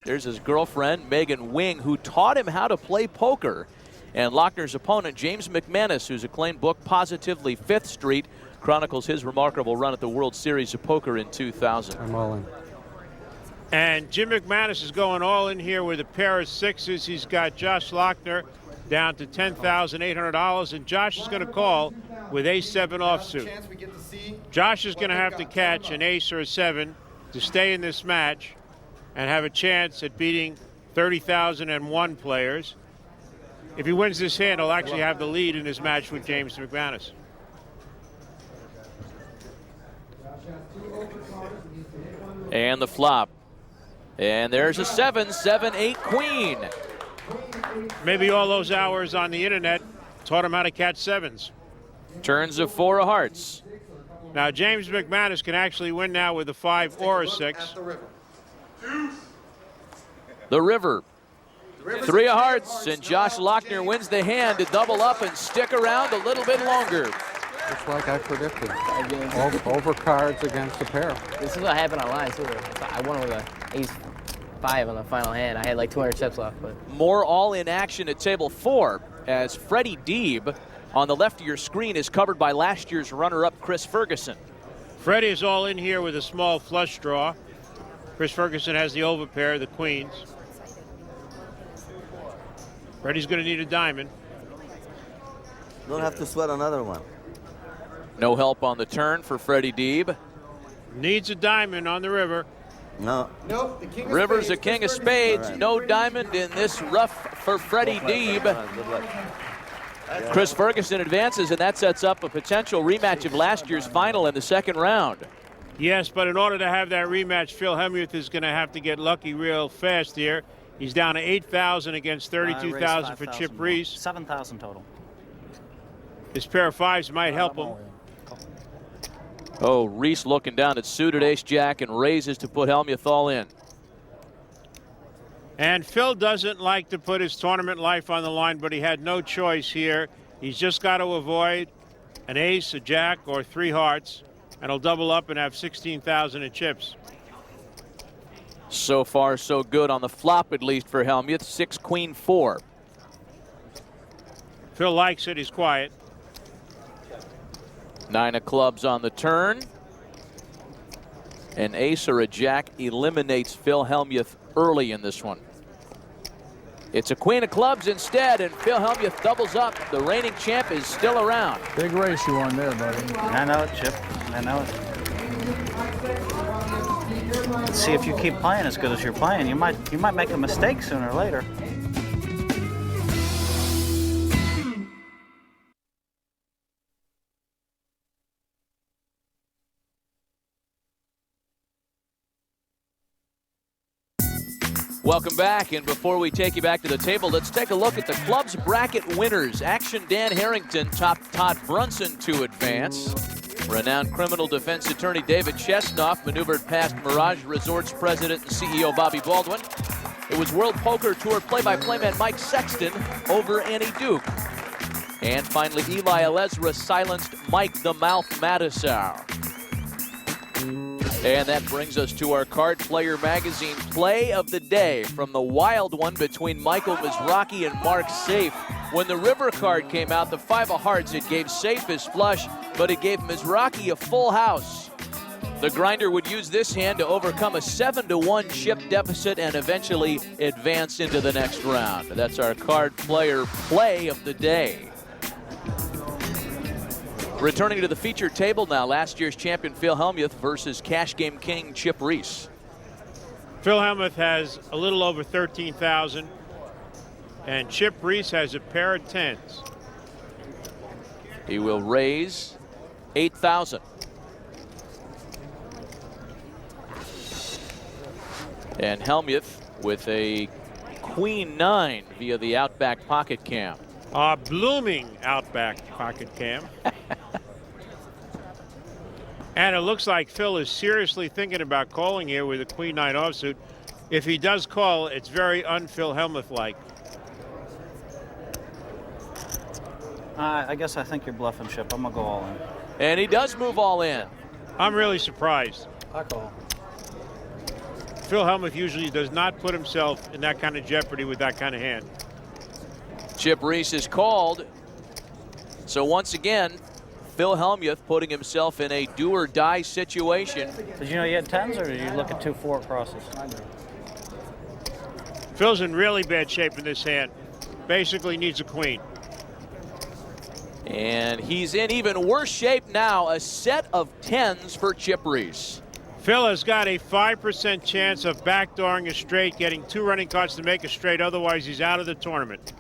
There's his girlfriend, Megan Wing, who taught him how to play poker. And Lochner's opponent, James McManus, whose acclaimed book, Positively Fifth Street, chronicles his remarkable run at the World Series of Poker in 2000. I'm all in. And Jim McManus is going all in here with a pair of sixes. He's got Josh Lochner down to $10,800, and Josh is going to call with ace-7 offsuit. Josh is going to have to catch an ace or a 7 to stay in this match and have a chance at beating 30,001 players. If he wins this hand, he'll actually have the lead in his match with James McManus. And the flop. And there's a 7, 7, 8, queen. Maybe all those hours on the internet taught him how to catch 7s. Turns of 4 of hearts. Now James McManus can actually win now with a 5 or a 6. The river. 3 of hearts, and Josh Lochner wins the hand to double up and stick around a little bit longer. Just like I predicted. Over cards against the pair. This is what happened online too. I won with an ace-5 on the final hand. I had like 200 chips left. But More all-in action at table 4 as Freddie Deeb on the left of your screen is covered by last year's runner-up Chris Ferguson. Freddie is all in here with a small flush draw. Chris Ferguson has the overpair, the queens. Freddie's going to need a diamond. Don't have to sweat another one. No help on the turn for Freddie Deeb. Needs a diamond on the river. No. Nope, the king of River's spades, a king of Chris spades. All right. No diamond in this rough for Freddie Deeb. Good luck. Chris Ferguson advances, and that sets up a potential rematch of last year's final in the second round. Yes, but in order to have that rematch, Phil Hellmuth is going to have to get lucky real fast here. He's down to 8,000 against 32,000 for Chip Reese. 7,000 total. His pair of 5s might help him. Oh, Reese looking down at suited ace-jack and raises to put Hellmuth all in. And Phil doesn't like to put his tournament life on the line, but he had no choice here. He's just got to avoid an ace, a jack, or 3 hearts, and he'll double up and have 16,000 in chips. So far, so good on the flop, at least for Hellmuth. 6, queen, 4. Phil likes it. He's quiet. 9 of clubs on the turn. An ace or a jack eliminates Phil Hellmuth early in this one. It's a queen of clubs instead, and Phil Hellmuth doubles up. The reigning champ is still around. Big race you won there, buddy. I know it, Chip. I know it. Let's see if you keep playing as good as you're playing. You might make a mistake sooner or later. Welcome back, and before we take you back to the table, let's take a look at the club's bracket winners. Action Dan Harrington topped Todd Brunson to advance. Renowned criminal defense attorney David Chesnoff maneuvered past Mirage Resorts president and CEO Bobby Baldwin. It was World Poker Tour play-by-play man Mike Sexton over Annie Duke. And finally, Eli Alezra silenced Mike the Mouth Mattisau. And that brings us to our Card Player Magazine play of the day from the wild one between Michael Mizrachi and Mark Safe. When the river card came out, the 5 of hearts, it gave Safe his flush, but it gave Mizrachi a full house. The grinder would use this hand to overcome a 7-1 chip deficit and eventually advance into the next round. That's our Card Player play of the day. Returning to the featured table now, last year's champion Phil Hellmuth versus Cash Game King Chip Reese. Phil Hellmuth has a little over 13,000, and Chip Reese has a pair of 10s. He will raise 8,000. And Hellmuth with a queen 9 via the Outback Pocket Cam. Blooming Outback Pocket Cam. And it looks like Phil is seriously thinking about calling here with a queen 9 offsuit. If he does call, it's very un-Phil Hellmuth-like. I guess I think you're bluffing, Chip. I'm going to go all in. And he does move all in. I'm really surprised. I call. Phil Hellmuth usually does not put himself in that kind of jeopardy with that kind of hand. Chip Reese is called. So once again, Phil Hellmuth putting himself in a do-or-die situation. Did you know you had 10s, or did you look at 2-4 crosses? Phil's in really bad shape in this hand. Basically needs a queen. And he's in even worse shape now, a set of 10s for Chip Reese. Phil has got a 5% chance of backdooring a straight, getting 2 running cards to make a straight. Otherwise, he's out of the tournament.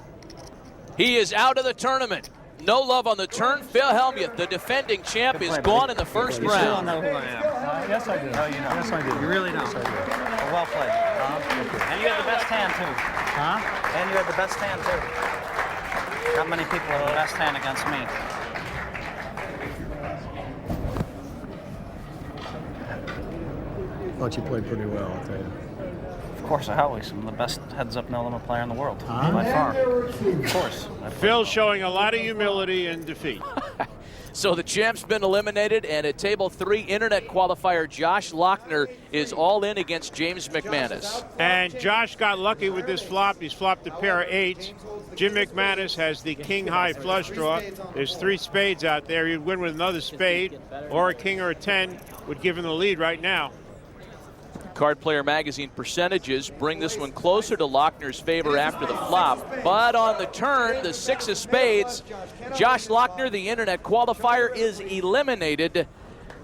He is out of the tournament. No love on the turn. Phil Hellmuth, the defending champ, is gone in the first You still don't round. know who I am. Yes, I do. Oh, you know. Yes, I do. You really don't. Yes, I do. Well played. And you had the best hand, too. Huh? And you had the best hand, too. Not many people have the best hand against me. Thought you played pretty well, I'll tell you. Of course, I always am the best heads-up no-limit player in the world, by far. Of course. Phil showing a lot of humility in defeat. So the champ's been eliminated, and at table 3, internet qualifier Josh Lochner is all in against James McManus. And Josh got lucky with this flop. He's flopped a pair of 8s. Jim McManus has the king-high flush draw. There's 3 spades out there. He'd win with another spade, or a king or a 10 would give him the lead right now. Card Player Magazine percentages bring this one closer to Lochner's favor after the flop. But on the turn, the 6 of spades, Josh Lochner, the internet qualifier, is eliminated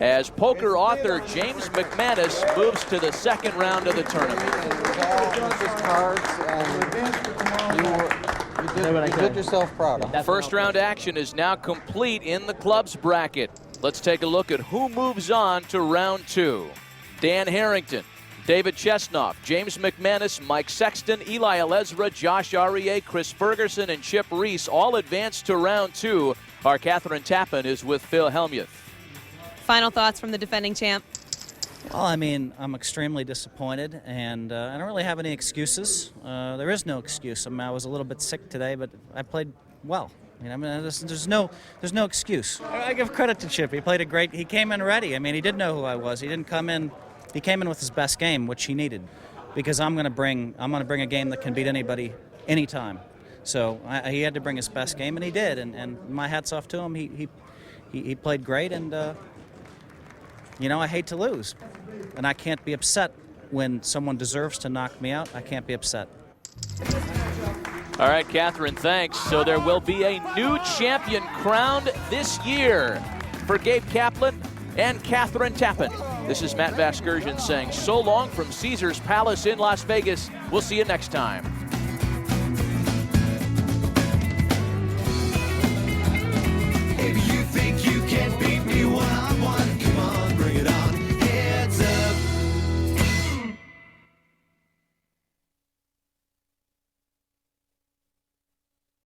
as poker author James McManus moves to the second round of the tournament. Just cards, and you did yourself proud. First round action is now complete in the clubs bracket. Let's take a look at who moves on to round 2. Dan Harrington, David Chesnoff, James McManus, Mike Sexton, Eli Alezra, Josh Aryeh, Chris Ferguson, and Chip Reese all advanced to round 2. Our Catherine Tappan is with Phil Hellmuth. Final thoughts from the defending champ? Well, I mean, I'm extremely disappointed, and I don't really have any excuses. There is no excuse. I mean, I was a little bit sick today, but I played well. I mean, there's no excuse. I give credit to Chip. He played a great. He came in ready. I mean, he did know who I was. He didn't come in. He came in with his best game, which he needed, because I'm going to bring a game that can beat anybody, anytime. So he had to bring his best game, and he did. And my hats off to him. He played great, and you know, I hate to lose, and I can't be upset when someone deserves to knock me out. I can't be upset. All right, Catherine, thanks. So there will be a new champion crowned this year for Gabe Kaplan and Catherine Tappan. This is Matt Vasgersian saying so long from Caesars Palace in Las Vegas. We'll see you next time.